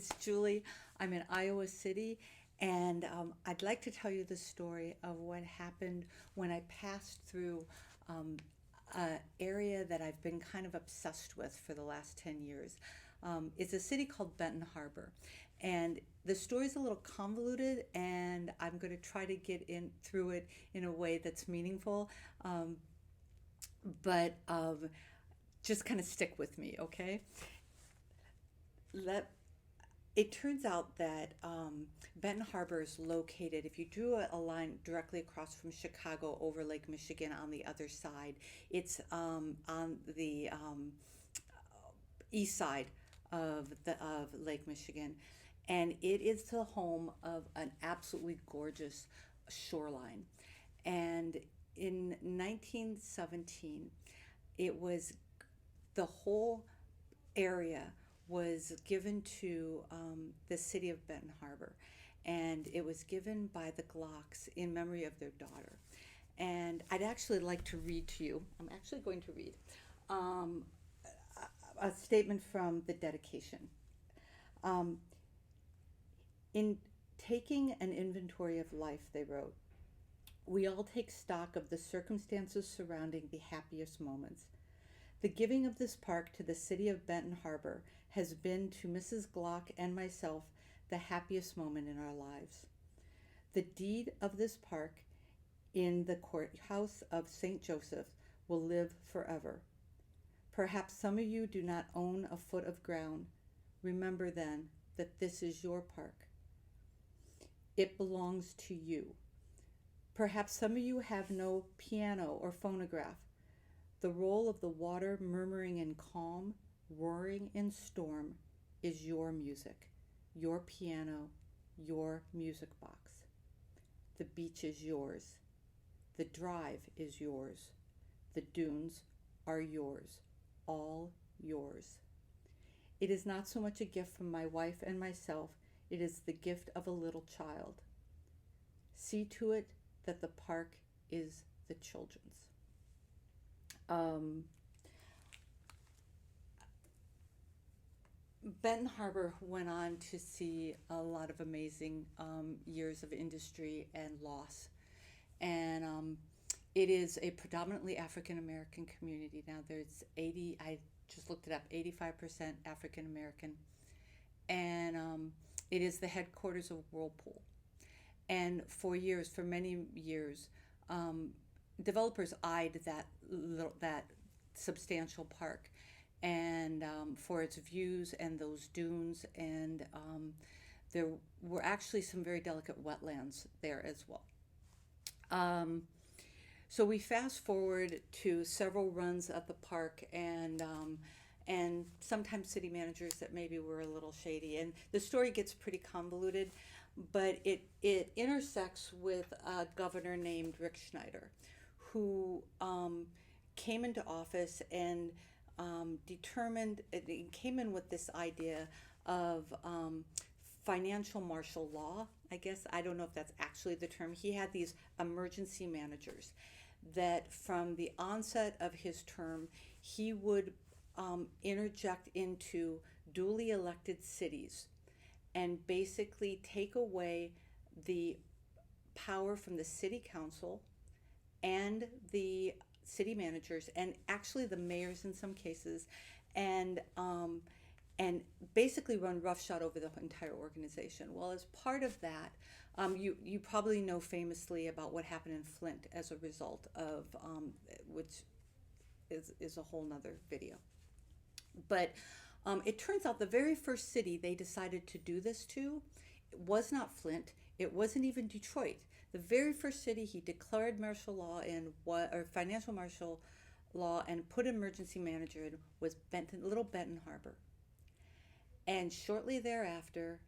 it's Julie. I'm in Iowa City, and I'd like to tell you the story of what happened when I passed through um, an area that I've been kind of obsessed with for the last 10 years. It's a city called Benton Harbor, and the story's a little convoluted, and I'm going to try to get in through it in a way that's meaningful. Um, but just kind of stick with me, okay? Let It turns out that Benton Harbor is located, if you drew a line directly across from Chicago over Lake Michigan on the other side, it's on the east side of Lake Michigan. And it is the home of an absolutely gorgeous shoreline. And in 1917, it was the whole area was given to the city of Benton Harbor, and it was given by the Glocks in memory of their daughter. And I'd actually like to read to you. I'm actually going to read um, a statement from the dedication. Um, in taking an inventory of life, they wrote, we all take stock of the circumstances surrounding the happiest moments. The giving of this park to the city of Benton Harbor has been to Mrs. Glock and myself the happiest moment in our lives. The deed of this park in the courthouse of St. Joseph will live forever. Perhaps some of you do not own a foot of ground. Remember then that this is your park. It belongs to you. Perhaps some of you have no piano or phonograph. The roll of the water murmuring in calm, roaring in storm is your music, your piano, your music box. The beach is yours. The drive is yours. The dunes are yours, all yours. It is not so much a gift from my wife and myself, it is the gift of a little child. See to it that the park is the children's. Um, Benton Harbor went on to see a lot of amazing years of industry and loss. And it is a predominantly African American community. Now there's 80, I just looked it up, 85% African American. And it is the headquarters of Whirlpool. And for many years, developers eyed that substantial park and for its views and those dunes, and there were actually some very delicate wetlands there as well. So we fast forward to several runs at the park, and sometimes city managers that maybe were a little shady, and the story gets pretty convoluted, but it intersects with a governor named Rick Schneider, who came into office and came in with this idea of financial martial law. I guess, I don't know if that's actually the term. He had these emergency managers that from the onset of his term, he would interject into duly elected cities and basically take away the power from the city council and the city managers, and actually the mayors in some cases, and basically run roughshod over the entire organization. Well, as part of that, you probably know famously about what happened in Flint as a result of which is a whole nother video. But it turns out the very first city they decided to do this to was not Flint. It wasn't even Detroit. The very first city he declared martial law in, or financial martial law, and put emergency manager in, was little Benton Harbor. And shortly thereafter,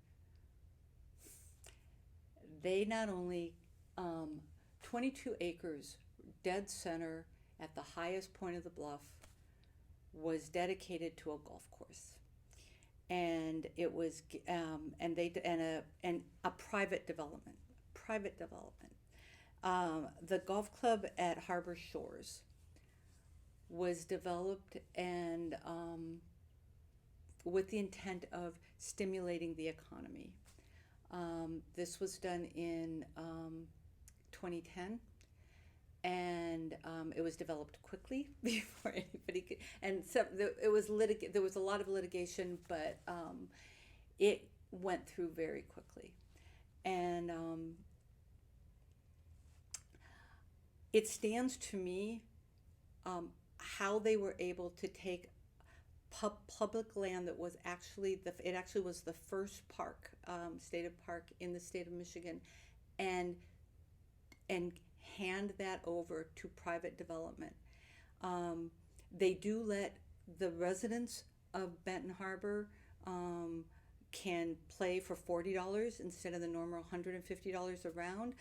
they not only 22 acres, dead center at the highest point of the bluff, was dedicated to a golf course, and it was and a private development. The golf club at Harbor Shores was developed and with the intent of stimulating the economy. This was done in 2010, and it was developed quickly before anybody could. And so it was there was a lot of litigation, but it went through very quickly, and it stands to me how they were able to take public land that was actually it actually was the first park, state of park in the state of Michigan, and hand that over to private development. They do let the residents of Benton Harbor can play for $40 instead of the normal $150 a round.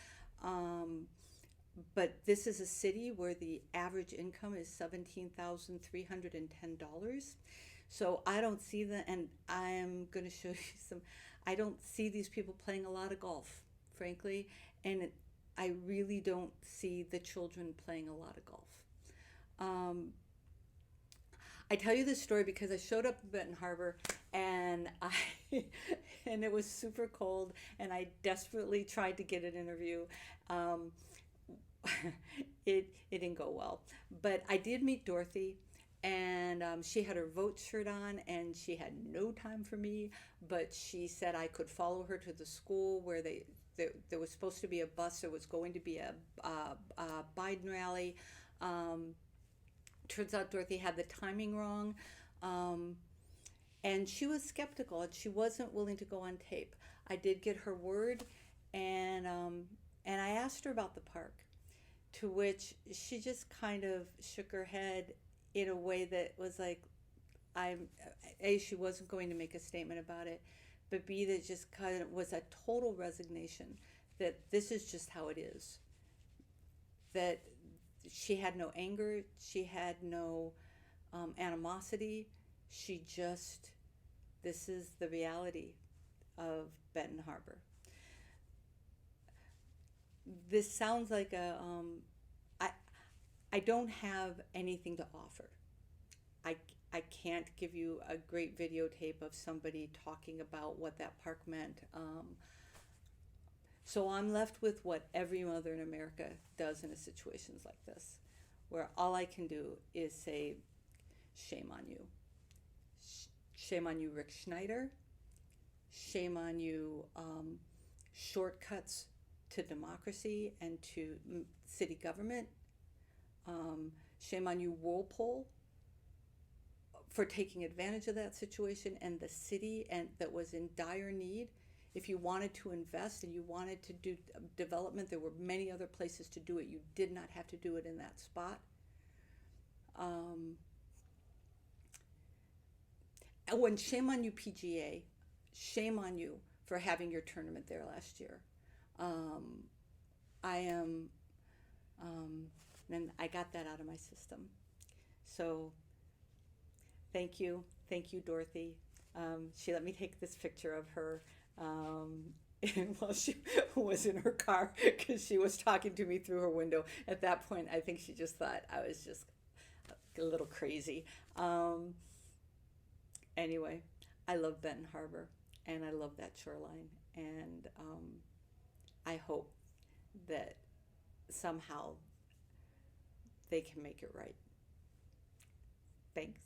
But this is a city where the average income is $17,310. So I don't see that, and I'm going to show you some. I don't see these people playing a lot of golf, frankly, and I really don't see the children playing a lot of golf. I tell you this story because I showed up in Benton Harbor, and and it was super cold, and I desperately tried to get an interview. It didn't go well, but I did meet Dorothy, and she had her vote shirt on, and she had no time for me, but she said I could follow her to the school where there was supposed to be a bus. There was going to be a Biden rally. Turns out Dorothy had the timing wrong, and she was skeptical, and she wasn't willing to go on tape. I did get her word, and I asked her about the park, to which she just kind of shook her head in a way that was like, she wasn't going to make a statement about it, but B, that just kind of was a total resignation that this is just how it is. That she had no anger, she had no animosity, this is the reality of Benton Harbor. This sounds like I don't have anything to offer. I can't give you a great videotape of somebody talking about what that park meant. So I'm left with what every mother in America does in situations like this, where all I can do is say, shame on you. Shame on you, Rick Schneider. Shame on you, shortcuts to democracy and to city government. Shame on you, Whirlpool, for taking advantage of that situation, and the city and that was in dire need. If you wanted to invest and you wanted to do development, there were many other places to do it. You did not have to do it in that spot. And shame on you, PGA. Shame on you for having your tournament there last year. And I got that out of my system. So thank you, Dorothy. She let me take this picture of her while she was in her car, because she was talking to me through her window. At that point, I think she just thought I was just a little crazy. Anyway, I love Benton Harbor, and I love that shoreline, and I hope that somehow they can make it right. Thanks.